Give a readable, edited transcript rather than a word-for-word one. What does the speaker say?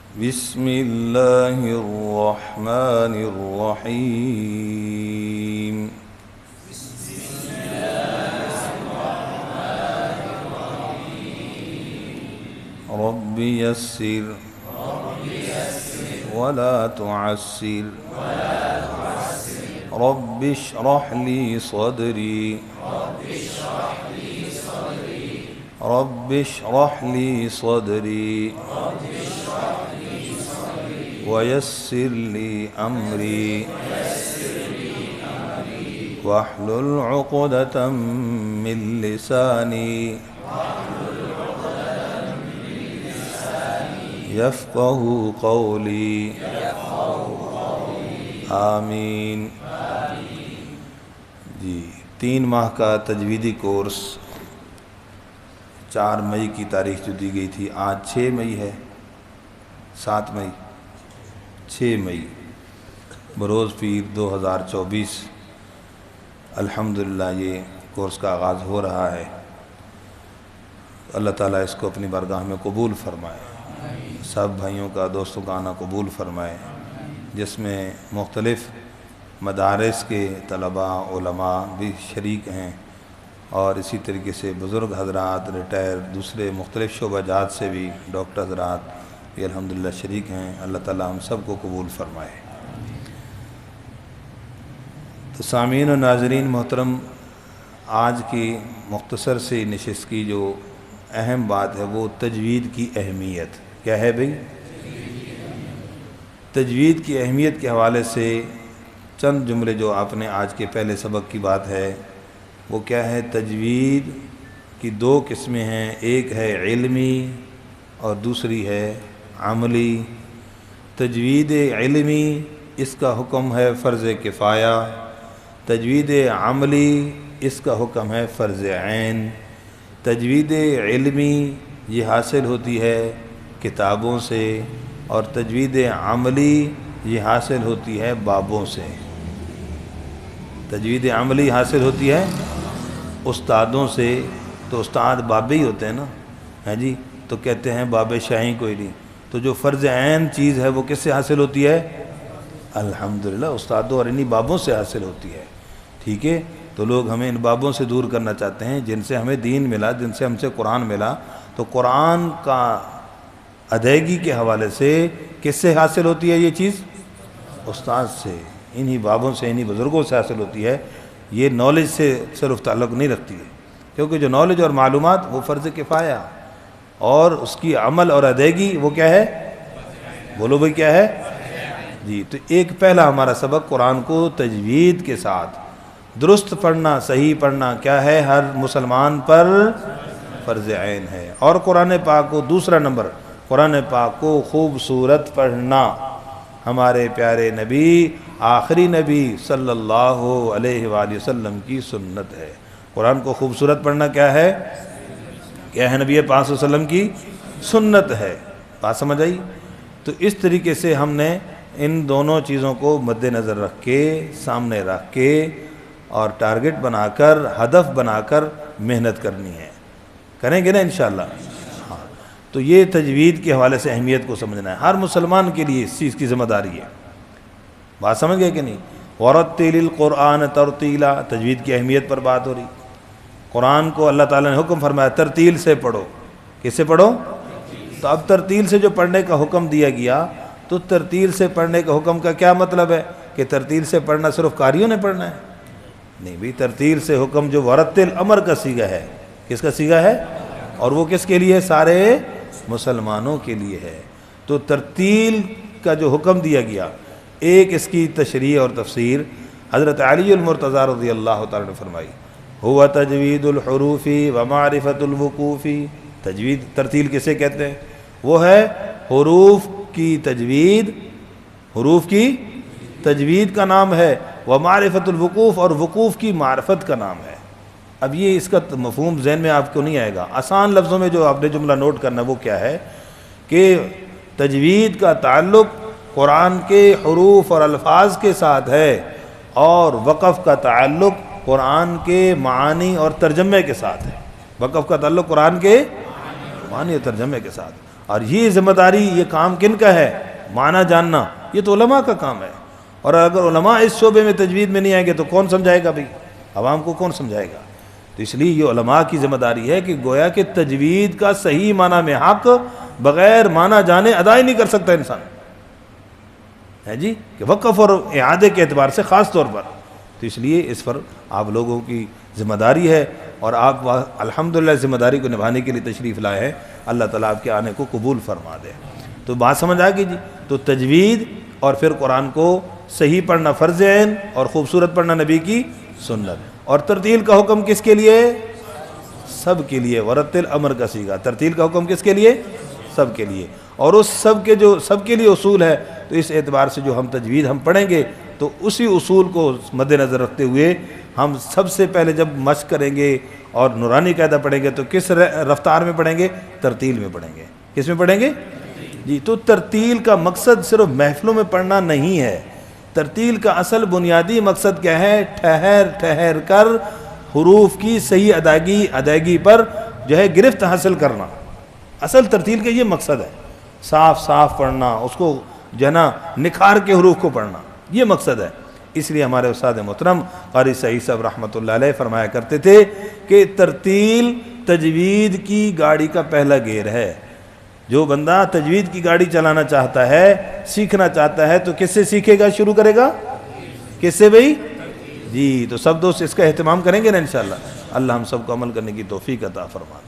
بسم اللہ الرحمن الرحیم رب یسر ولا تعسر رب اشرح لی صدری رب اشرح لی صدری ويسر لي أمري واحلل عقدة من لساني يفقه قولي آمین۔ جی 3 ماہ کا تجویدی کورس 4 مئی کی تاریخ جو دی گئی تھی، آج 6 مئی ہے، 7 مئی 6 مئی بروز پیر 2024 الحمدللہ یہ کورس کا آغاز ہو رہا ہے۔ اللہ تعالیٰ اس کو اپنی بارگاہ میں قبول فرمائے، سب بھائیوں کا دوستوں کا آنا قبول فرمائے، جس میں مختلف مدارس کے طلباء علماء بھی شریک ہیں، اور اسی طریقے سے بزرگ حضرات ریٹائر دوسرے مختلف شعبہ جات سے بھی ڈاکٹر حضرات یہ الحمدللہ شریک ہیں۔ اللہ تعالیٰ ہم سب کو قبول فرمائے۔ تو سامعین و ناظرین محترم، آج کی مختصر سی نشست کی جو اہم بات ہے وہ تجوید کی اہمیت کیا ہے بھئی؟ تجوید کی اہمیت کے حوالے سے چند جملے جو آپ نے آج کے پہلے سبق کی بات ہے وہ کیا ہے؟ تجوید کی 2 قسمیں ہیں، ایک ہے علمی اور دوسری ہے عملی۔ تجوید علمی اس کا حکم ہے فرض کفایہ، تجوید عملی اس کا حکم ہے فرض عین۔ تجوید علمی یہ حاصل ہوتی ہے کتابوں سے، اور تجوید عملی یہ حاصل ہوتی ہے بابوں سے۔ تجوید عملی حاصل ہوتی ہے استادوں سے، تو استاد بابے ہی ہوتے ہیں نا، ہیں جی، تو کہتے ہیں باب شاہی کوئی نہیں۔ تو جو فرض عین چیز ہے وہ کس سے حاصل ہوتی ہے؟ الحمدللہ استادوں اور انہی بابوں سے حاصل ہوتی ہے۔ ٹھیک ہے، تو لوگ ہمیں ان بابوں سے دور کرنا چاہتے ہیں جن سے ہمیں دین ملا، جن سے ہم سے قرآن ملا۔ تو قرآن کا ادائیگی کے حوالے سے کس سے حاصل ہوتی ہے یہ چیز؟ استاد سے، انہی بابوں سے، انہی بزرگوں سے حاصل ہوتی ہے۔ یہ نالج سے صرف تعلق نہیں رکھتی ہے، کیونکہ جو نالج اور معلومات وہ فرض کفایہ، اور اس کی عمل اور ادائیگی وہ کیا ہے؟ بولو بھئی کیا ہے؟ جی، تو ایک پہلا ہمارا سبق قرآن کو تجوید کے ساتھ درست پڑھنا، صحیح پڑھنا کیا ہے؟ ہر مسلمان پر فرض عین ہے۔ اور قرآن پاک کو دوسرا نمبر، قرآن پاک کو خوبصورت پڑھنا ہمارے پیارے نبی، آخری نبی صلی اللہ علیہ وآلہ وسلم کی سنت ہے۔ قرآن کو خوبصورت پڑھنا کیا ہے؟ کیا ہے؟ نبی پاک صلی اللہ علیہ وسلم کی سنت ہے۔ بات سمجھ آئی؟ تو اس طریقے سے ہم نے ان دونوں چیزوں کو مد نظر رکھ کے، سامنے رکھ کے، اور ٹارگٹ بنا کر، ہدف بنا کر محنت کرنی ہے۔ کریں گے نا انشاءاللہ؟ ہاں، تو یہ تجوید کے حوالے سے اہمیت کو سمجھنا ہے، ہر مسلمان کے لیے اس چیز کی ذمہ داری ہے۔ بات سمجھ گئے کہ نہیں؟ وَرَتِّلِ الْقُرْآنَ تَرْتِيلًا، تجوید کی اہمیت پر بات ہو رہی۔ قرآن کو اللہ تعالیٰ نے حکم فرمایا ترتیل سے پڑھو۔ کس سے پڑھو؟ تو اب ترتیل سے جو پڑھنے کا حکم دیا گیا، تو ترتیل سے پڑھنے کا حکم کا کیا مطلب ہے؟ کہ ترتیل سے پڑھنا صرف قاریوں نے پڑھنا ہے؟ نہیں بھی، ترتیل سے حکم جو ورتل امر کا صیغہ ہے، کس کا صیغہ ہے؟ اور وہ کس کے لیے؟ سارے مسلمانوں کے لیے ہے۔ تو ترتیل کا جو حکم دیا گیا، ایک اس کی تشریح اور تفسیر حضرت علی المرتضیٰ رضی اللہ تعالیٰ نے فرمائی، ہوا تجوید الحروف ومعرفت الوقوف۔ تجوید، ترتیل کسے کہتے ہیں؟ وہ ہے حروف کی تجوید، حروف کی تجوید کا نام ہے، ومعرفت الوقوف، اور وقوف کی معرفت کا نام ہے۔ اب یہ اس کا مفہوم ذہن میں آپ کو نہیں آئے گا، آسان لفظوں میں جو آپ نے جملہ نوٹ کرنا وہ کیا ہے کہ تجوید کا تعلق قرآن کے حروف اور الفاظ کے ساتھ ہے، اور وقف کا تعلق قرآن کے معانی اور ترجمے کے ساتھ ہے۔ وقف کا تعلق قرآن کے معنی اور ترجمے کے ساتھ، اور یہ ذمہ داری، یہ کام کن کا ہے؟ معنی جاننا یہ تو علماء کا کام ہے، اور اگر علماء اس شعبے میں تجوید میں نہیں آئیں گے تو کون سمجھائے گا بھائی؟ عوام کو کون سمجھائے گا؟ تو اس لیے یہ علماء کی ذمہ داری ہے کہ گویا کہ تجوید کا صحیح معنی میں حق بغیر معنی جانے ادا ہی نہیں کر سکتا انسان ہے جی، کہ وقف اور اعادے کے اعتبار سے خاص طور پر۔ تو اس لیے اس پر آپ لوگوں کی ذمہ داری ہے، اور آپ الحمدللہ ذمہ داری کو نبھانے کے لیے تشریف لائے ہیں۔ اللہ تعالیٰ آپ کے آنے کو قبول فرما دے۔ تو بات سمجھ آ گئی جی؟ تو تجوید اور پھر قرآن کو صحیح پڑھنا فرض عین، اور خوبصورت پڑھنا نبی کی سنت۔ اور ترتیل کا حکم کس کے لیے؟ سب کے لیے۔ ورتل امر کا صیغہ، ترتیل کا حکم کس کے لیے؟ سب کے لیے۔ اور اس سب کے جو سب کے لیے اصول ہے، تو اس اعتبار سے جو ہم تجوید ہم پڑھیں گے تو اسی اصول کو مد نظر رکھتے ہوئے ہم سب سے پہلے جب مشق کریں گے اور نورانی قاعدہ پڑھیں گے تو کس رفتار میں پڑھیں گے؟ ترتیل میں پڑھیں گے۔ کس میں پڑھیں گے جی؟ تو ترتیل کا مقصد صرف محفلوں میں پڑھنا نہیں ہے، ترتیل کا اصل بنیادی مقصد کیا ہے؟ ٹھہر ٹھہر کر حروف کی صحیح ادائیگی پر جو ہے گرفت حاصل کرنا، اصل ترتیل کا یہ مقصد ہے۔ صاف صاف پڑھنا، اس کو جو ہے نا نکھار کے حروف کو پڑھنا، یہ مقصد ہے۔ اس لیے ہمارے استاد محترم قاری سعید صاحب رحمۃ اللہ علیہ فرمایا کرتے تھے کہ ترتیل تجوید کی گاڑی کا پہلا گیئر ہے۔ جو بندہ تجوید کی گاڑی چلانا چاہتا ہے، سیکھنا چاہتا ہے، تو کس سے سیکھے گا؟ شروع کرے گا کس سے بھائی؟ جی، تو سب دوست اس کا اہتمام کریں گے نا انشاءاللہ۔ اللہ ہم سب کو عمل کرنے کی توفیق عطا فرمائے۔